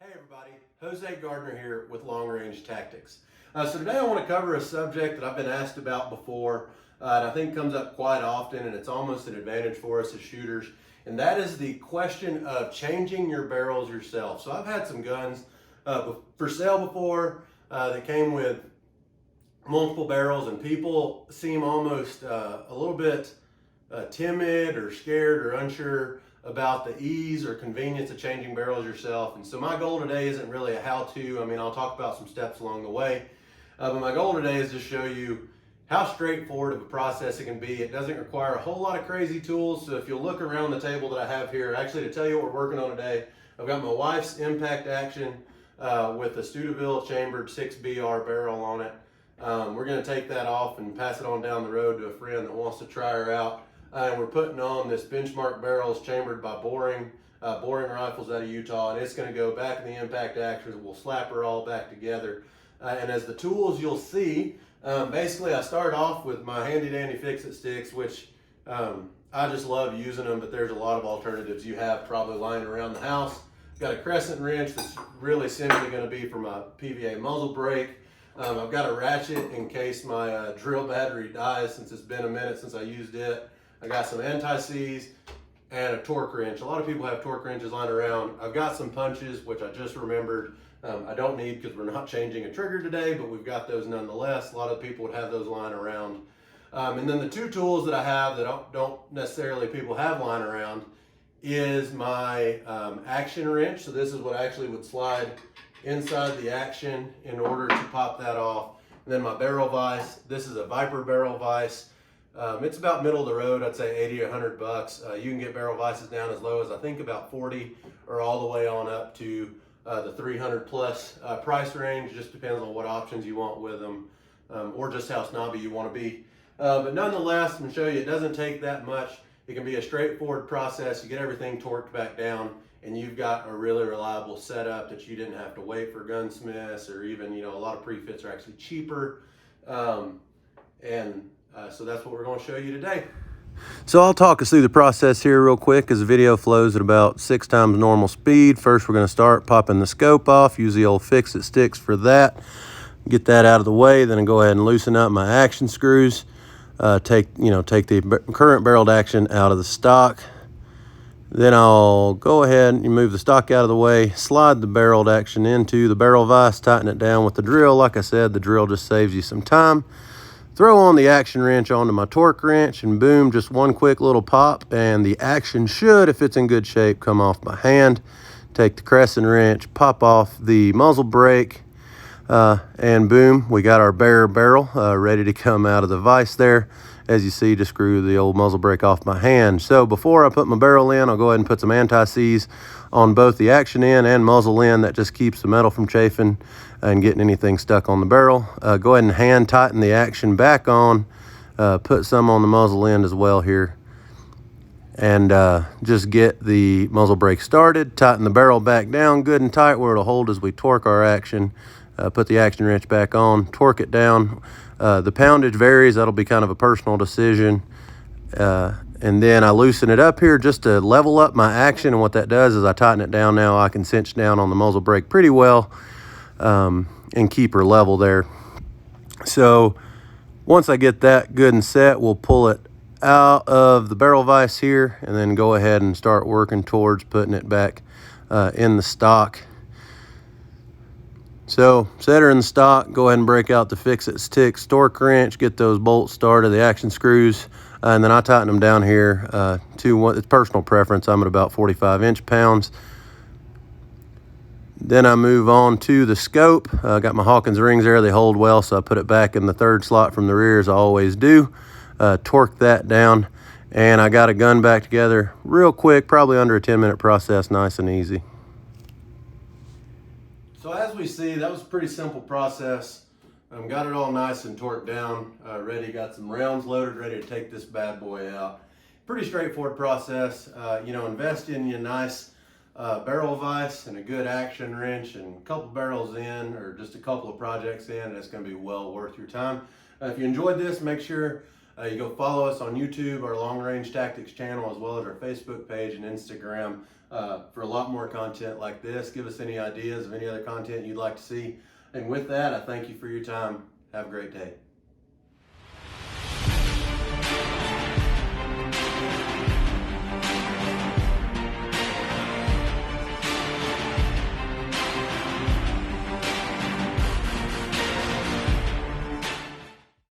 Hey everybody, Jose Gardner here with Long Range Tactics. So today I want to cover a subject that I've been asked about before, and I think comes up quite often, and it's almost an advantage for us as shooters, and that is the question of changing your barrels yourself. So I've had some guns for sale before that came with multiple barrels, and people seem almost a little bit timid or scared or unsure about the ease or convenience of changing barrels yourself. And so my goal today isn't really a how-to. I mean, I'll talk about some steps along the way, but my goal today is to show you how straightforward of a process it can be. It doesn't require a whole lot of crazy tools. So if you'll look around the table that I have here, actually to tell you what we're working on today, I've got my wife's Impact Action with a Studeville chambered 6BR barrel on it. We're going to take that off and pass it on down the road to a friend that wants to try her out. And we're putting on this Benchmark barrels chambered by Boring Rifles out of Utah, and it's going to go back in the Impact Action. We'll slap her all back together. And as the tools you'll see, basically I start off with my handy dandy fix-it sticks, which I just love using them, but there's a lot of alternatives you have probably lying around the house. Got a crescent wrench that's really simply going to be for my PVA muzzle brake. I've got a ratchet in case my drill battery dies, since it's been a minute since I used it. I got some anti-seize and a torque wrench. A lot of people have torque wrenches lying around. I've got some punches, which I just remembered I don't need because we're not changing a trigger today, but we've got those nonetheless. A lot of people would have those lying around. And then the two tools that I have that don't necessarily people have lying around is my action wrench. So this is what actually would slide inside the action in order to pop that off. And then my barrel vise. This is a Viper barrel vise. It's about middle of the road. I'd say 80 or $100. You can get barrel vices down as low as I think about 40, or all the way on up to the 300 plus price range. Just depends on what options you want with them, or just how snobby you want to be. But nonetheless, I'm going to show you it doesn't take that much. It can be a straightforward process. You get everything torqued back down, and you've got a really reliable setup that you didn't have to wait for gunsmiths, or even, a lot of pre-fits are actually cheaper. So that's what we're going to show you today. So I'll talk us through the process here real quick as the video flows at about 6 times normal speed. First, we're going to start popping the scope off. Use the old fix-it sticks for that. Get that out of the way. Then I go ahead and loosen up my action screws. Take the current barreled action out of the stock. Then I'll go ahead and move the stock out of the way, slide the barreled action into the barrel vise, tighten it down with the drill. Like I said, the drill just saves you some time. Throw on the action wrench onto my torque wrench, and boom, just one quick little pop, and the action should, if it's in good shape, come off my hand. Take the crescent wrench, pop off the muzzle brake, and boom, we got our bare barrel ready to come out of the vise there. As you see, just screw the old muzzle brake off my hand. So before I put my barrel in, I'll go ahead and put some anti-seize on both the action end and muzzle end. That just keeps the metal from chafing and getting anything stuck on the barrel. Go ahead and hand tighten the action back on. Put some on the muzzle end as well here. And just get the muzzle brake started. Tighten the barrel back down good and tight where it'll hold as we torque our action. Put the action wrench back on, torque it down. The poundage varies. That'll be kind of a personal decision. And then I loosen it up here just to level up my action. And what that does is I tighten it down now. I can cinch down on the muzzle brake pretty well and keep her level there. So once I get that good and set, we'll pull it out of the barrel vise here and then go ahead and start working towards putting it back in the stock. So set her in the stock, go ahead and break out the fix-it stick, torque wrench, get those bolts started, the action screws, and then I tighten them down here to what it's personal preference. I'm at about 45 inch-pounds. Then I move on to the scope. I got my Hawkins rings there, they hold well, so I put it back in the third slot from the rear as I always do. Torque that down, and I got a gun back together real quick, probably under a 10-minute process, nice and easy. So as we see, that was a pretty simple process. Got it all nice and torqued down, ready, got some rounds loaded, ready to take this bad boy out. Pretty straightforward process. Invest in your nice barrel vise and a good action wrench and a couple barrels in, or just a couple of projects in, and it's going to be well worth your time. If you enjoyed this, make sure You go follow us on YouTube, our Long Range Tactics channel, as well as our Facebook page and Instagram for a lot more content like this. Give us any ideas of any other content you'd like to see. And with that, I thank you for your time. Have a great day.